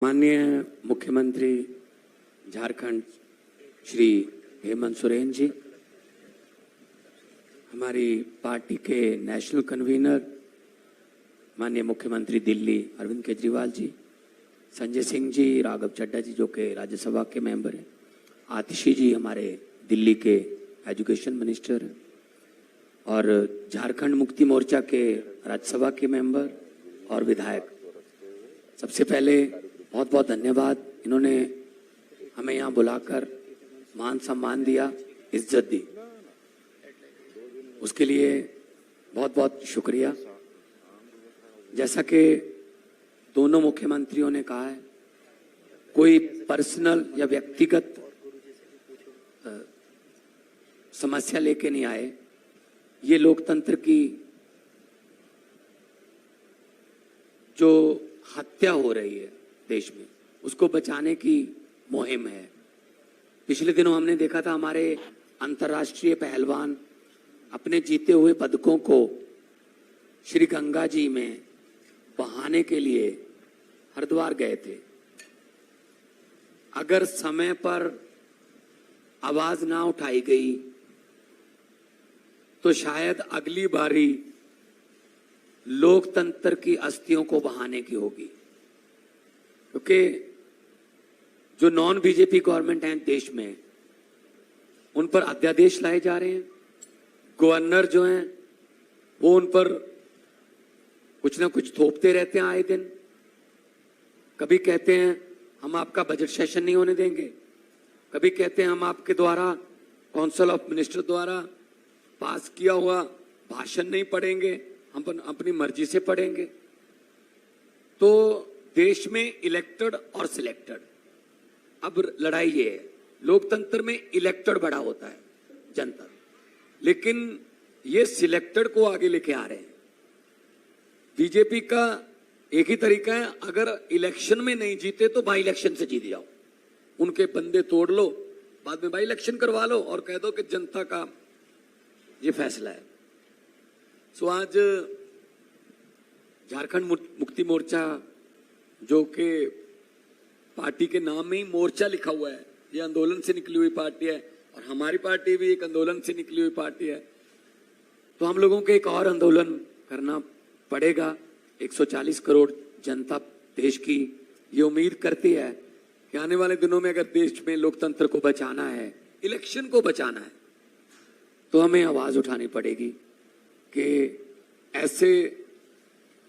माननीय मुख्यमंत्री झारखंड श्री हेमंत सोरेन जी, हमारी पार्टी के नेशनल कन्वीनर माननीय मुख्यमंत्री दिल्ली अरविंद केजरीवाल जी, संजय सिंह जी, राघव चड्ढा जी जो कि राज्यसभा के मेंबर हैं, आतिशी जी हमारे दिल्ली के एजुकेशन मिनिस्टर हैं, और झारखंड मुक्ति मोर्चा के राज्यसभा के मेंबर और विधायक, सबसे पहले बहुत बहुत धन्यवाद। इन्होंने हमें यहाँ बुलाकर मान सम्मान दिया, इज्जत दी, उसके लिए बहुत बहुत शुक्रिया। जैसा कि दोनों मुख्यमंत्रियों ने कहा है, कोई पर्सनल या व्यक्तिगत समस्या लेके नहीं आए। ये लोकतंत्र की जो हत्या हो रही है देश में, उसको बचाने की मुहिम है। पिछले दिनों हमने देखा था हमारे अंतर्राष्ट्रीय पहलवान अपने जीते हुए पदकों को श्री गंगा जी में बहाने के लिए हरिद्वार गए थे। अगर समय पर आवाज ना उठाई गई तो शायद अगली बारी लोकतंत्र की अस्थियों को बहाने की होगी, क्योंकि जो नॉन बीजेपी गवर्नमेंट है देश में, उन पर अध्यादेश लाए जा रहे हैं। गवर्नर जो हैं वो उन पर कुछ ना कुछ थोपते रहते हैं आए दिन। कभी कहते हैं हम आपका बजट सेशन नहीं होने देंगे, कभी कहते हैं हम आपके द्वारा काउंसिल ऑफ मिनिस्टर द्वारा पास किया हुआ भाषण नहीं पढ़ेंगे, हम अपनी मर्जी से पढ़ेंगे। तो देश में इलेक्टेड और सिलेक्टेड, अब लड़ाई ये है, लोकतंत्र में इलेक्टेड बड़ा होता है जनता, लेकिन ये सिलेक्टेड को आगे लेके आ रहे हैं। बीजेपी का एक ही तरीका है, अगर इलेक्शन में नहीं जीते तो बाई इलेक्शन से जीत जाओ, उनके बंदे तोड़ लो, बाद में बाई इलेक्शन करवा लो और कह दो कि जनता का ये फैसला है। सो आज झारखंड मुक्ति मोर्चा, जो कि पार्टी के नाम में ही मोर्चा लिखा हुआ है, ये आंदोलन से निकली हुई पार्टी है, और हमारी पार्टी भी एक आंदोलन से निकली हुई पार्टी है। तो हम लोगों को एक और आंदोलन करना पड़ेगा। 140 करोड़ जनता देश की ये उम्मीद करती है कि आने वाले दिनों में अगर देश में लोकतंत्र को बचाना है, इलेक्शन को बचाना है, तो हमें आवाज उठानी पड़ेगी कि ऐसे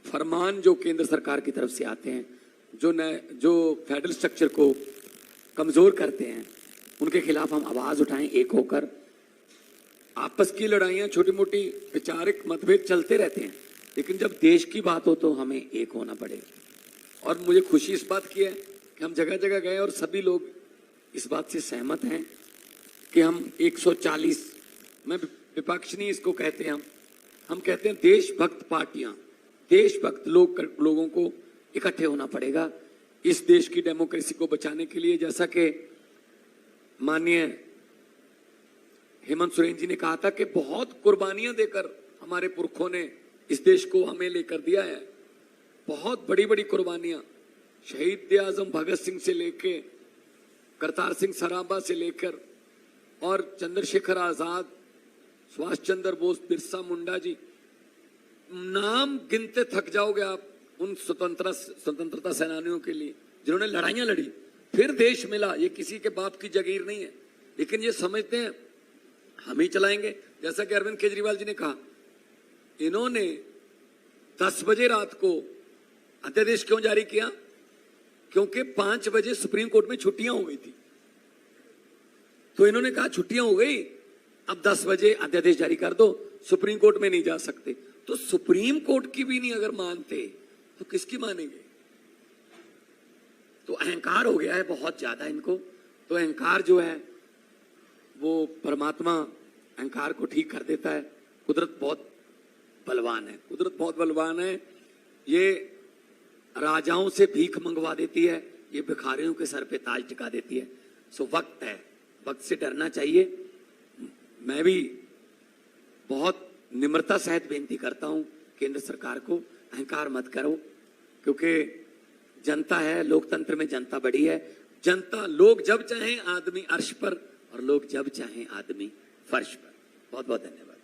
फरमान जो केंद्र सरकार की तरफ से आते हैं, जो फेडरल स्ट्रक्चर को कमजोर करते हैं, उनके खिलाफ हम आवाज उठाएं एक होकर। आपस की लड़ाइयां, छोटी मोटी वैचारिक मतभेद चलते रहते हैं, लेकिन जब देश की बात हो तो हमें एक होना पड़ेगा। और मुझे खुशी इस बात की है कि हम जगह जगह गए और सभी लोग इस बात से सहमत हैं कि हम 140, मैं विपक्ष नहीं इसको कहते हैं, हम कहते हैं देशभक्त पार्टियां, देशभक्त लोगों को इकट्ठे होना पड़ेगा इस देश की डेमोक्रेसी को बचाने के लिए। जैसा कि माननीय हेमंत सोरेन जी ने कहा था कि बहुत कुर्बानियां देकर हमारे पुरखों ने इस देश को हमें लेकर दिया है, बहुत बड़ी बड़ी कुर्बानियां। शहीद आजम भगत सिंह से लेकर करतार सिंह सराभा से लेकर और चंद्रशेखर आजाद, सुभाष चंद्र बोस, बिरसा मुंडा जी, नाम गिनते थक जाओगे आप उन स्वतंत्रता सेनानियों के लिए जिन्होंने लड़ाइयां लड़ी, फिर देश मिला। ये किसी के बाप की जागीर नहीं है, लेकिन ये समझते हैं हम ही चलाएंगे। जैसा कि अरविंद केजरीवाल जी ने कहा, इन्होंने 10 बजे रात को अध्यादेश क्यों जारी किया? क्योंकि 5 बजे सुप्रीम कोर्ट में छुट्टियां हो गई थी, तो इन्होंने कहा छुट्टियां हो गई, अब 10 बजे अध्यादेश जारी कर दो, सुप्रीम कोर्ट में नहीं जा सकते। तो सुप्रीम कोर्ट की भी नहीं अगर मानते तो किसकी मानेंगे? तो अहंकार हो गया है बहुत ज्यादा इनको। तो अहंकार जो है वो परमात्मा अहंकार को ठीक कर देता है। कुदरत बहुत बलवान है, कुदरत बहुत बलवान है। ये राजाओं से भीख मंगवा देती है, ये भिखारियों के सर पे ताज टिका देती है। सो वक्त है, वक्त से डरना चाहिए। मैं भी बहुत निम्रता सहित बेनती करता हूं केंद्र सरकार को, अहंकार मत करो, क्योंकि जनता है, लोकतंत्र में जनता बड़ी है। जनता, लोग जब चाहें आदमी अर्श पर और लोग जब चाहें आदमी फर्श पर। बहुत बहुत धन्यवाद।